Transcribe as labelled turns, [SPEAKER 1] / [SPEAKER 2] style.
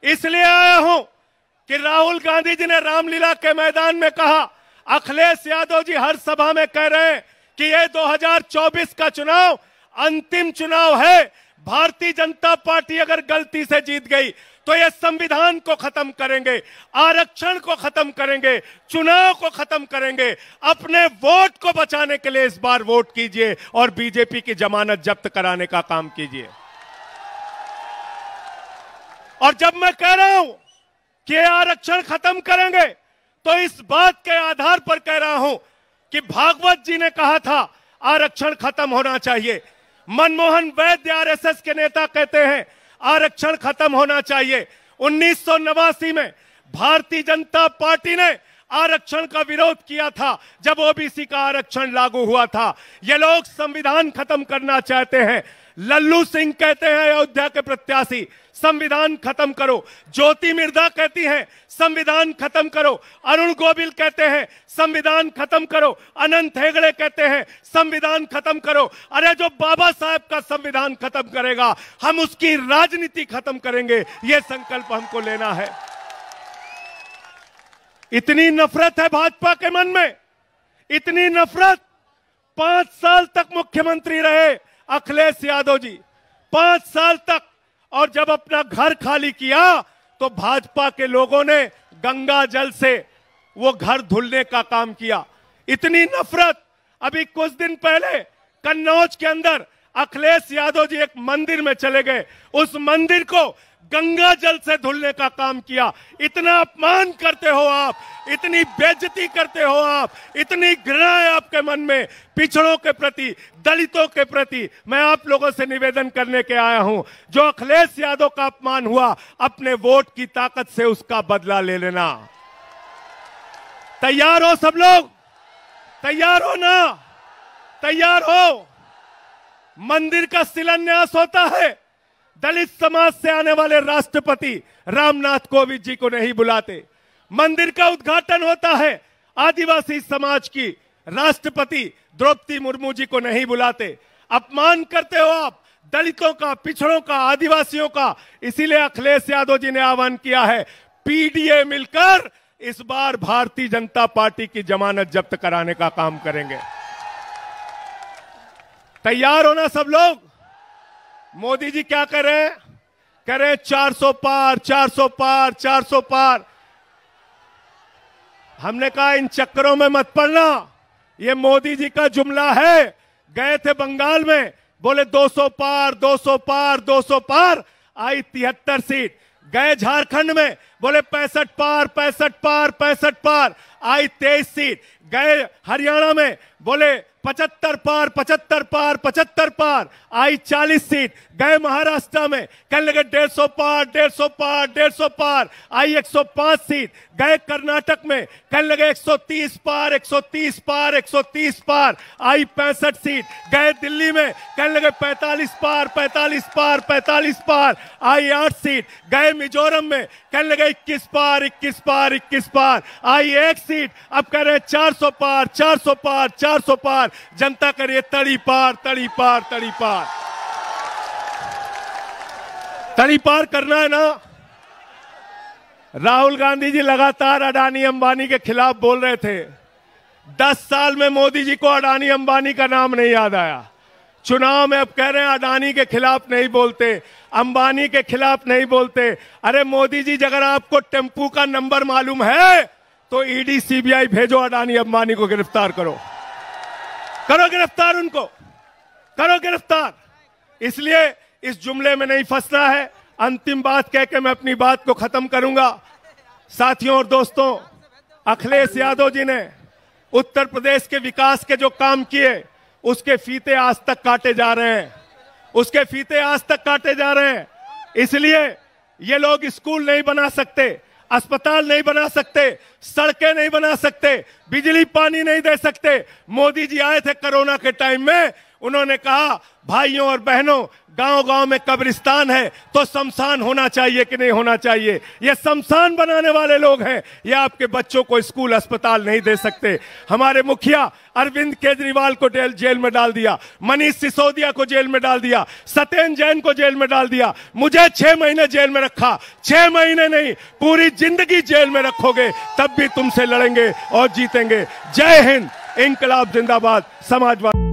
[SPEAKER 1] इसलिए आया हूं कि राहुल गांधी जी ने रामलीला के मैदान में कहा, अखिलेश यादव जी हर सभा में कह रहे हैं कि ये 2024 का चुनाव अंतिम चुनाव है। भारतीय जनता पार्टी अगर गलती से जीत गई तो ये संविधान को खत्म करेंगे, आरक्षण को खत्म करेंगे, चुनाव को खत्म करेंगे। अपने वोट को बचाने के लिए इस बार वोट कीजिए और बीजेपी की जमानत जब्त कराने का काम कीजिए। और जब मैं कह रहा हूं कि आरक्षण खत्म करेंगे तो इस बात के आधार पर कह रहा हूं कि भागवत जी ने कहा था आरक्षण खत्म होना चाहिए। मनमोहन वैद्य आरएसएस के नेता कहते हैं आरक्षण खत्म होना चाहिए। 1989 में भारतीय जनता पार्टी ने आरक्षण का विरोध किया था जब ओबीसी का आरक्षण लागू हुआ था। ये लोग संविधान खत्म करना चाहते हैं। लल्लू सिंह कहते हैं अयोध्या के प्रत्याशी संविधान खत्म करो, ज्योति मिर्धा कहती हैं संविधान खत्म करो, अरुण गोविल कहते हैं संविधान खत्म करो, अनंत हेगड़े कहते हैं संविधान खत्म करो। अरे जो बाबा साहब का संविधान खत्म करेगा हम उसकी राजनीति खत्म करेंगे, यह संकल्प हमको लेना है। इतनी नफरत है भाजपा के मन में, इतनी नफरत। 5 साल तक मुख्यमंत्री रहे अखिलेश यादव जी, 5 साल तक। और जब अपना घर खाली किया तो भाजपा के लोगों ने गंगा जल से वो घर धुलने का काम किया। इतनी नफरत। अभी कुछ दिन पहले कन्नौज के अंदर अखिलेश यादव जी एक मंदिर में चले गए, उस मंदिर को गंगा जल से धुलने का काम किया। इतना अपमान करते हो आप, इतनी बेइज्जती करते हो आप, इतनी घृणा है आपके मन में पिछड़ों के प्रति, दलितों के प्रति। मैं आप लोगों से निवेदन करने के आया हूं, जो अखिलेश यादव का अपमान हुआ अपने वोट की ताकत से उसका बदला ले लेना। तैयार हो सब लोग? तैयार हो ना? तैयार हो? मंदिर का शिलान्यास होता है, दलित समाज से आने वाले राष्ट्रपति रामनाथ कोविंद जी को नहीं बुलाते। मंदिर का उद्घाटन होता है, आदिवासी समाज की राष्ट्रपति द्रौपदी मुर्मू जी को नहीं बुलाते। अपमान करते हो आप दलितों का, पिछड़ों का, आदिवासियों का। इसीलिए अखिलेश यादव जी ने आह्वान किया है पीडीए मिलकर इस बार भारतीय जनता पार्टी की जमानत जब्त कराने का काम करेंगे। तैयार हो ना सब लोग? मोदी जी क्या कर रहे हैं? कह रहे हैं 400 पार, 400 पार, 400 पार। हमने कहा इन चक्करों में मत पड़ना, ये मोदी जी का जुमला है। गए थे बंगाल में, बोले 200 पार, 200 पार, 200 पार, आई 73 सीट। गए झारखंड में, बोले 65 पार, 65 पार, 65 पार, आई 23 सीट। गए हरियाणा में, बोले 75 पार, 75 पार, 75 पार, आई 40 सीट। गए महाराष्ट्र में, कहने लगे 150 पार, 150 पार, 150 पार, आई 105 सीट। गए कर्नाटक में, कहने लगे 130 पार, 130 पार, 130 पार, आई 65 सीट। गए दिल्ली में, कहने लगे 45 पार, 45 पार, 45 पार, आई 8 सीट। गए मिजोरम में, कहने लगे 21 पार, 21 पार, 21 पार, आई 1 सीट। अब कह रहे 400 पार, 400 पार, 400 पार। जनता करिए तड़ी पार, तड़ी पार, तड़ी पार। तड़ी पार करना है ना? राहुल गांधी जी लगातार अडानी अंबानी के खिलाफ बोल रहे थे। 10 साल में मोदी जी को अडानी अंबानी का नाम नहीं याद आया। चुनाव में अब कह रहे हैं अडानी के खिलाफ नहीं बोलते, अंबानी के खिलाफ नहीं बोलते। अरे मोदी जी, अगर आपको टेम्पू का नंबर मालूम है तो ईडी सीबीआई भेजो, अडानी अंबानी को गिरफ्तार करो, करो गिरफ्तार, उनको करो गिरफ्तार। इसलिए इस जुमले में नहीं फंसना है। अंतिम बात कह के मैं अपनी बात को खत्म करूंगा। साथियों और दोस्तों, अखिलेश यादव जी ने उत्तर प्रदेश के विकास के जो काम किए उसके फीते आज तक काटे जा रहे हैं, उसके फीते आज तक काटे जा रहे हैं। इसलिए ये लोग स्कूल नहीं बना सकते, अस्पताल नहीं बना सकते, सड़कें नहीं बना सकते, बिजली पानी नहीं दे सकते। मोदी जी आए थे कोरोना के टाइम में, उन्होंने कहा भाइयों और बहनों, गांव-गांव में कब्रिस्तान है तो शमशान होना चाहिए कि नहीं होना चाहिए? ये शमशान बनाने वाले लोग हैं। ये आपके बच्चों को स्कूल अस्पताल नहीं दे सकते। हमारे मुखिया अरविंद केजरीवाल को जेल में डाल दिया, मनीष सिसोदिया को जेल में डाल दिया, सत्येंद्र जैन को जेल में डाल दिया, मुझे 6 महीने जेल में रखा। 6 महीने नहीं, पूरी जिंदगी जेल में रखोगे तब भी तुमसे लड़ेंगे और जीतेंगे। जय हिंद, इंकलाब जिंदाबाद, समाजवाद।